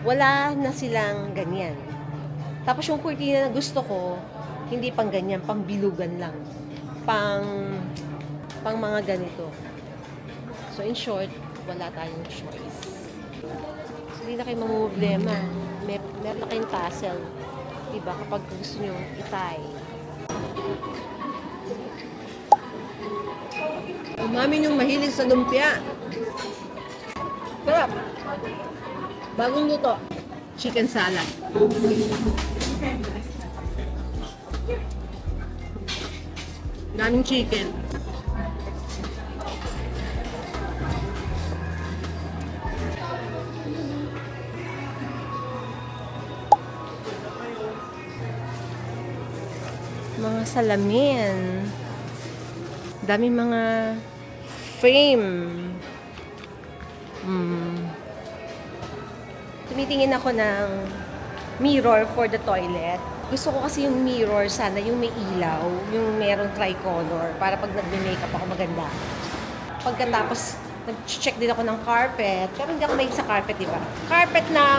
Wala na silang ganyan. Tapos yung kurtina na gusto ko, hindi pang ganyan, pang bilugan lang. Pang mga ganito. So in short, wala tayong choice. So, hindi na kayo mamumblema. Meron na kayong tassel. Diba? Kapag gusto nyo itay. Mami yung mahilig sa lumpia. Sarap. Bagong luto. Chicken salad. Daming chicken. Mga salamin. Dami mga frame. Tumitingin ako ng mirror for the toilet. Gusto ko kasi yung mirror sana yung may ilaw, yung merong tricolor para pag nagme-makeup ako maganda. Pagkatapos nag-check din ako ng carpet, pero hindi ako may sa carpet, di ba? Carpet na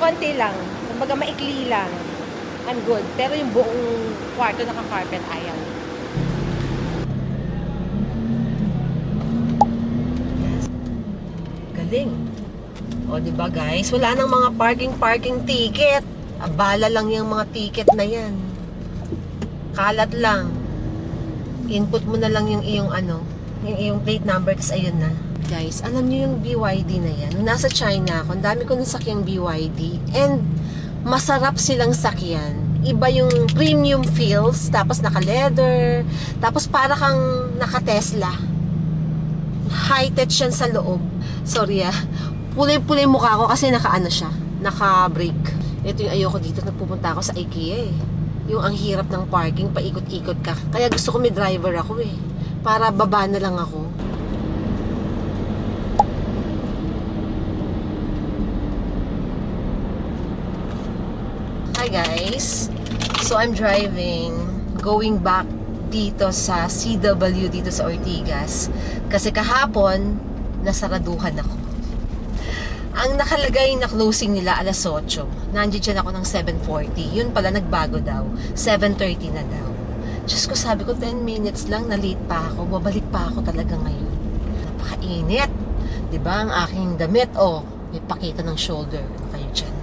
konti lang, kumbaga maikli lang. I'm good. Pero yung buong kwarto naka-carpet, ayaw. Galing. O, di ba guys? Wala nang mga parking ticket. Abala lang yung mga ticket na yan. Kalat lang. Input mo na lang yung iyong yung iyong plate number, tapos ayun na. Guys, alam niyo yung BYD na yan? Nung nasa China ako, ang dami ko nasakyang BYD. And masarap silang sakyan. Iba yung premium feels, tapos naka-leather, tapos para kang naka-Tesla. High-tech yan sa loob. Sorry pulay-pulay mukha ko kasi siya, naka-brake. Ito yung ayoko dito, nagpupunta ako sa IKEA eh. Yung ang hirap ng parking, paikot-ikot ka. Kaya gusto ko may driver ako eh. Para baba na lang ako. Hi guys! So I'm driving, going back dito sa CW, dito sa Ortigas. Kasi kahapon, nasaraduhan ako. Ang nakalagay na closing nila alas 8. Nandiyan dyan ako ng 7:40. Yun pala nagbago daw. 7:30 na daw. Diyos ko, sabi ko 10 minutes lang, na-late pa ako. Babalik pa ako talaga ngayon. Napakainit. Diba ang aking damit? Oh, may pakita ng shoulder. Ano kayo dyan?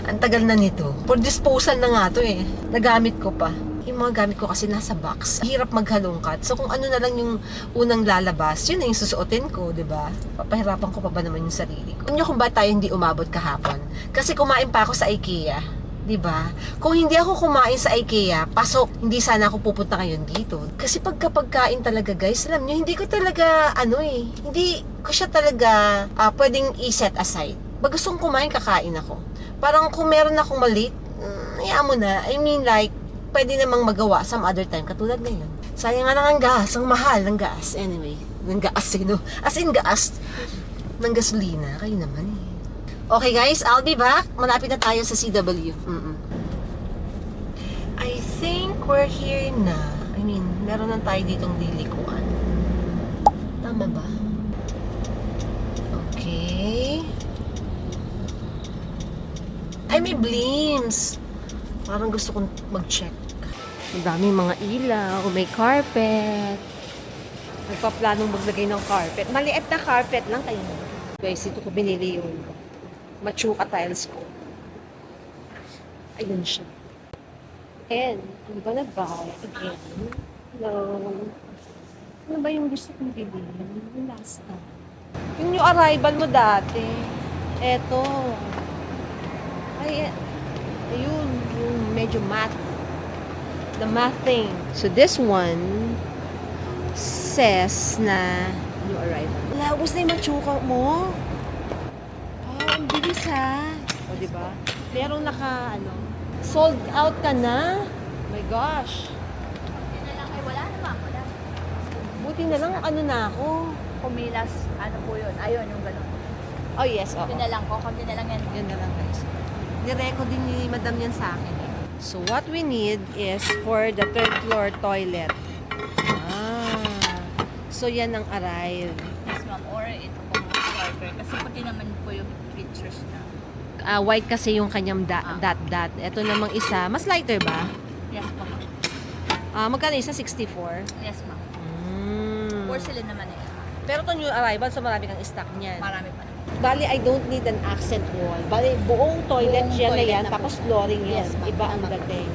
Ang tagal na nito. For disposal na nga to eh. Nagamit ko pa. Yung mga gamit ko kasi nasa box. Hirap maghalongkat. So kung ano na lang yung unang lalabas, yun na yung susuotin ko, di ba? Papahirapan ko pa ba naman yung sarili ko? Alam niyo kung ba tayo hindi umabot kahapon? Kasi kumain pa ako sa IKEA, di ba? Kung hindi ako kumain sa IKEA, pasok, hindi sana ako pupunta ngayon dito. Kasi pagkapagkain talaga guys, alam niyo, hindi ko talaga, hindi ko siya talaga pwedeng i-set aside. Pag gustong kumain, kakain ako. Parang kung meron akong malit, hayaan mo na. I mean like, pwede namang magawa some other time, katulad ngayon. Sayang nga lang ang gas, ang mahal ng gas. Anyway, ng gas, as in gas, ng gasolina, kayo naman eh. Okay guys, I'll be back. Malapit na tayo sa CW. I think we're here na. I mean, meron na tayo ditong lilikuan. Tama ba? Okay. Ay, may Bleems. Parang gusto kong mag-check. Ang daming mga ilaw, may carpet. Nagpa-planong maglagay ng carpet. Maliit na carpet lang kayo. Guys, ito ko binili yung Machuca tiles ko. Ayun siya. And, ano ba nag-buy? Again. Hello. Ano ba yung gusto kong bilhin? Yung last time. Yung new arrival mo dati. Eto. Ay, ayun, yung medyo matte. The matte thing. So this one says na new arrival. Labos na yung Machuca mo. Oh, ang bilis ha. O, diba? Merong sold out ka na. Oh my gosh. Buti na lang, wala naman, wala. Buti na lang, na ako. Kumilas, po yun? Ayun, yung gano'n. Oh yes, oo. Yun na lang po, konti na lang yan. Yun na lang guys. Nireco din ni madam yan sa akin. So what we need is for the third floor toilet. So yan ang arrive. Yes, ma'am. Or ito po mga starter. Kasi pati naman po yung pictures na. White kasi yung kanyang dot. Ito namang isa, mas lighter ba? Yes, po. Magkano isa? 64? Yes, ma'am. Mm. Porcelain naman eh. Pero ito new arrival, so marami kang stock niyan. Marami pa naman. Bali, I don't need an accent wall. Bali, buong toilet Buong yan na toilet yan, na po. tapos flooring yan. Yes, ma'am. Iba ang Tama po. dating.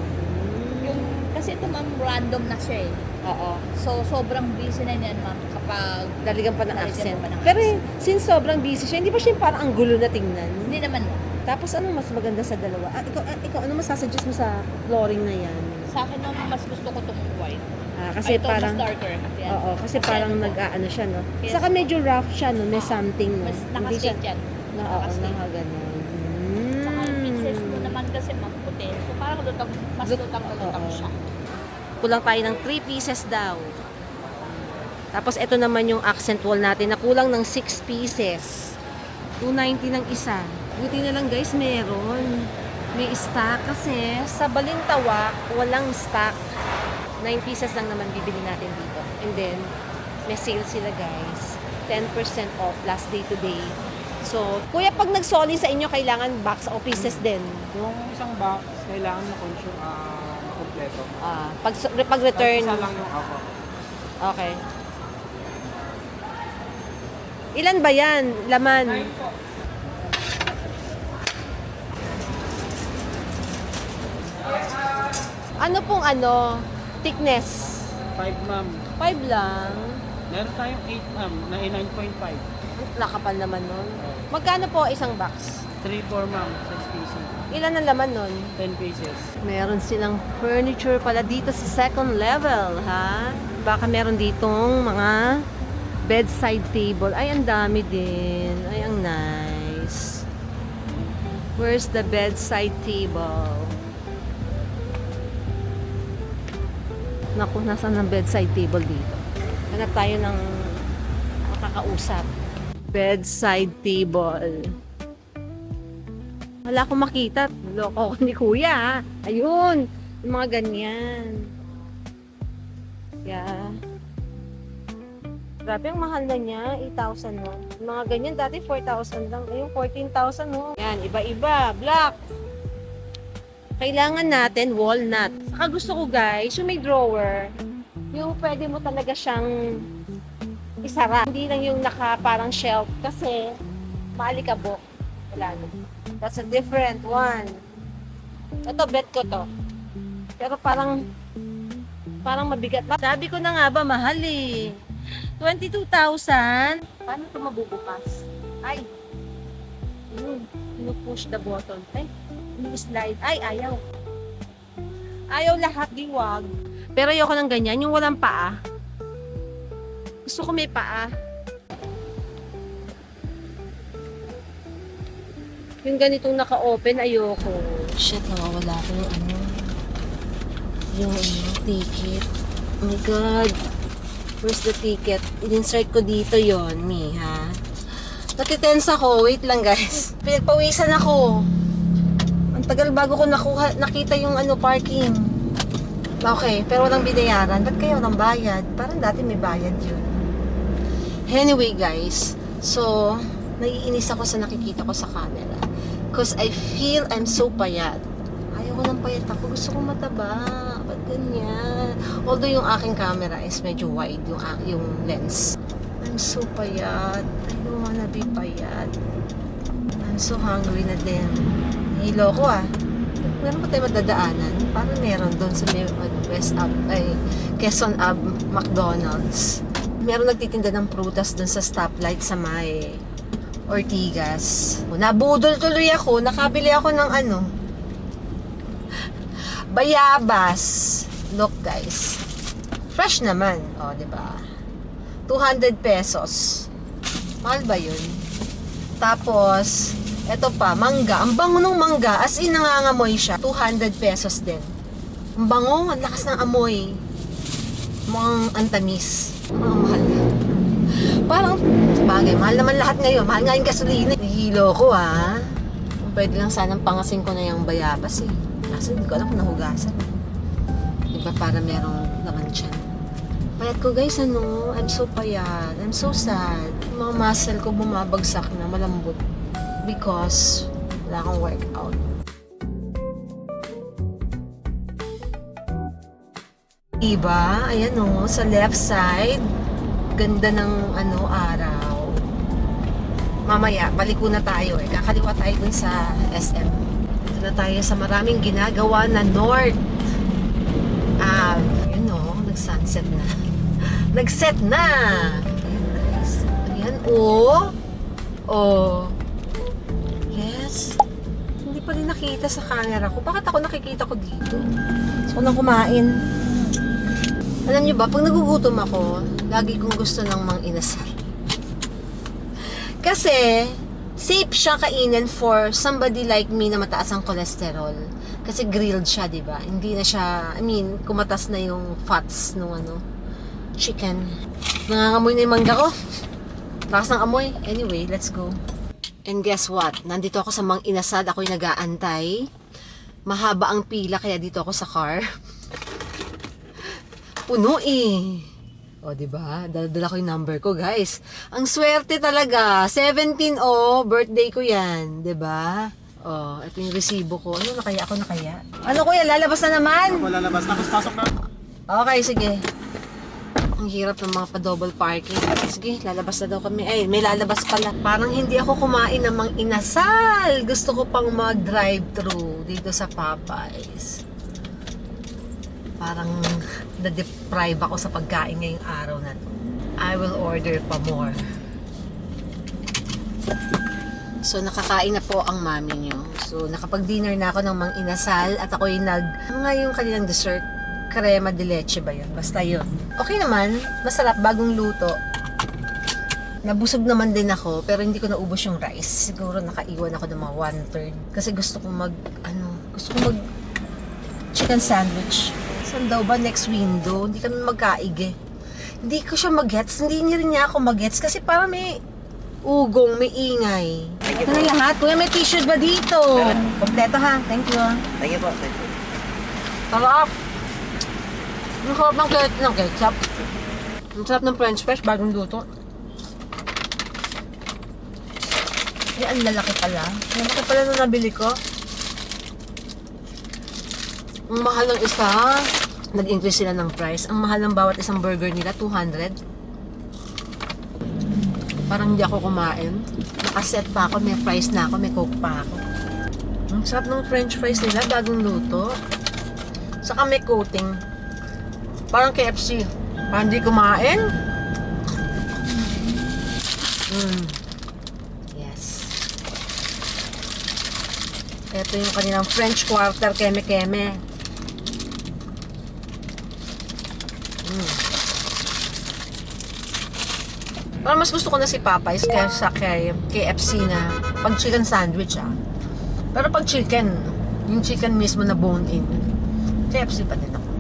Yung, kasi ito ma'am, random na siya eh. Oo. So, sobrang busy na yan ma'am kapag Daligan pa ng Daligan accent. pa ng Pero accent. since sobrang busy siya, hindi ba siya yung parang ang gulo na tingnan? hindi naman ma'am. Tapos ano mas maganda sa dalawa? Ikaw ano masasuggest mo sa flooring na yan? Sa akin ma'am, mas gusto ko itong white. Kasi Ito, parang, mas darker. Yan. oo, kasi parang ano po, nag-aano siya, no? Yes. Saka medyo rough siya, no? May something, no? Mas Hindi siya, naka-state yan. na, oo, Naka-state. nakaganon. Saka yung pieces mo naman kasi maputi. So parang lutang, mas lutang Oo. siya. Kulang tayo ng 3 pieces daw. Tapos ito naman yung accent wall natin na kulang ng 6 pieces. 290 ng isa. Buti na lang guys, meron. May stock kasi sa Balintawak, walang stock. 9 pieces lang naman bibili natin dito. And then, may sale sila guys. 10% off last day today. So, kuya, pag nagsoli sa inyo, kailangan box o pieces din. Yung isang box, kailangan na-consume kompleto. Pag return. Isa lang yung ako. Okay. Ilan ba yan? Laman? Ano pong thickness? 5 ma'am. 5 lang. Meron tayong 8 ma'am, na 9.5. Nakapal naman nun. Magkano po isang box? 3-4 ma'am, 6 pieces. Ilan ang laman nun? 10 pieces. Meron silang furniture pala dito sa second level, ha? Baka meron ditong mga bedside table. Ay, ang dami din. Ay, ang nice. Where's the bedside table? Naku, nasaan ang bedside table dito? Hanap tayo ng makakausap. Bedside table. Wala akong makita. Loko ko ni kuya, ha? Ayun. Yung mga ganyan. Yeah. Grabe, ang mahal na niya. 8,000, no? Yung mga ganyan, dati 4,000 lang. Ayun, 14,000, no? Yan, iba-iba. Black. Kailangan natin walnut. Saka gusto ko, guys, yung may drawer, yung pwede mo talaga siyang isara. Hindi lang yung parang shelf kasi maalikabok. Wala na. That's a different one. Ito, bet ko to. Pero parang mabigat. Sabi ko na nga ba, mahal eh. 22,000. Paano ito mabubukas? Ay. Push the button. Ay, slide. Ay, ayaw. Ayaw lahat, di wag. Pero ayoko ng ganyan, yung walang paa. Gusto ko may paa. Yung ganitong naka-open, ayoko. Shit, nawawala ko yung ticket. Oh my God. Where's the ticket? In-insert ko dito yon, me, ha? Natitense ako. Wait lang, guys. Pinagpawisan ako. Ang tagal bago ko nakita yung parking. Okay, pero walang binayaran. Ba't kayo walang bayad? Parang dati may bayad yun. Anyway, guys. So, naiinis ako sa nakikita ko sa camera. Because I feel I'm so payat. Ayaw ko ng payat ako. Gusto ko mataba. Ba't ganyan? Although yung aking camera is medyo wide, yung lens. I'm so payat. I don't wanna be payat. I'm so hungry na din. Hilo ko Meron pa tayo madadaanan? Parang meron doon sa West Ave, Quezon Ave, McDonald's. Meron nagtitinda ng prutas doon sa stoplight sa may Ortigas. Nabudol tuloy ako. Nakabili ako ng bayabas. Look guys. Fresh naman. O, diba? 200 pesos. Mahal ba yun? Tapos, eto pa, mangga. Ang bango ng mangga. As in, nangangamoy siya. 200 pesos din. Ang bango. Ang lakas ng amoy. Mukhang antamis. Ang mahal na. Parang, bagay, mahal naman lahat ngayon. Mahal nga yung gasolina. Nahihilo ko, Pwede lang sanang pangasin ko na yung bayabas, Kasi hindi ko alam kung nahugasan. Diba, para merong laman tiyan. Payat ko, guys, I'm so payat. I'm so sad. Yung mga muscle ko bumabagsak na, malambot. Because, wala akong workout. Diba? Ayan sa left side. Ganda ng araw. Mamaya, baliko na tayo Kakaliwa tayo dun sa SM. Dito na tayo sa maraming ginagawa na North. Nag-sunset na. Nag-set na! Ayan guys. Ayan, Yes. Hindi pa rin nakita sa camera ko. Bakit ako nakikita ko dito? So, nang kumain. Alam niyo ba, pag nagugutom ako, lagi kong gusto ng mang inasal. Kasi, safe siya kainin for somebody like me na mataas ang cholesterol. Kasi grilled siya, di ba? Hindi na siya, kumatas na yung fats ng chicken. Nangangamoy na yung mangga ko. Lakas ng amoy. Anyway, let's go. And guess what? Nandito ako sa Mang Inasal. Ako'y nag-aantay. Mahaba ang pila, kaya dito ako sa car. Puno eh. O, diba? Dala ko yung number ko, guys. Ang swerte talaga. 17, birthday ko yan. Diba? O, ito yung resibo ko. Ano na kaya? Ako na kaya? Ano kuya? Lalabas na naman? Ako lalabas, tapos pasok na. Okay, sige. Ang hirap ng mga pa-double parking. Sige, lalabas na daw kami. Ay, may lalabas pala. Parang hindi ako kumain ng Mang Inasal. Gusto ko pang mag-drive-thru dito sa Popeyes. Parang na-deprive ako sa pagkain ngayong araw na to. I will order pa more. So, nakakain na po ang mami nyo. So, nakapag-dinner na ako ng Mang Inasal at ako'y ano nga yung kanilang dessert? Crema de leche ba yun? Basta yun. Okay naman. Masarap. Bagong luto. Nabusog naman din ako, pero hindi ko naubos yung rice. Siguro nakaiwan ako ng mga 1/3. Kasi gusto ko mag chicken sandwich. Saan daw ba? Next window. Hindi kami magkaig eh. Hindi ko siya mag-gets. Hindi niya rin niya ako mag-gets kasi parang may ugong, may ingay. Ito na lahat. Kuya, may t-shirt ba dito? Kompleto ha. Thank you. Thank you po. Thank you. Sarap! Ang sarap ng ketchup. Ang sarap ng french fries, bagong luto. Ay, ang lalaki pala. Ang lalaki pala na nabili ko. Ang mahal ng isa. Nag-increase sila ng price. Ang mahal ng bawat isang burger nila, 200. Parang hindi ako kumain. Nakaset pa ako, may fries na ako, may coke pa ako. Ang sarap ng french fries nila, bagong luto. Saka may coating. Parang KFC. Parang hindi kumain. Yes. Ito yung kanilang French Quarter keme-keme. Parang mas gusto ko na si Popeyes kaysa kay KFC na pag chicken sandwich Pero pag chicken, yung chicken mismo na bone-in, KFC pa din ako.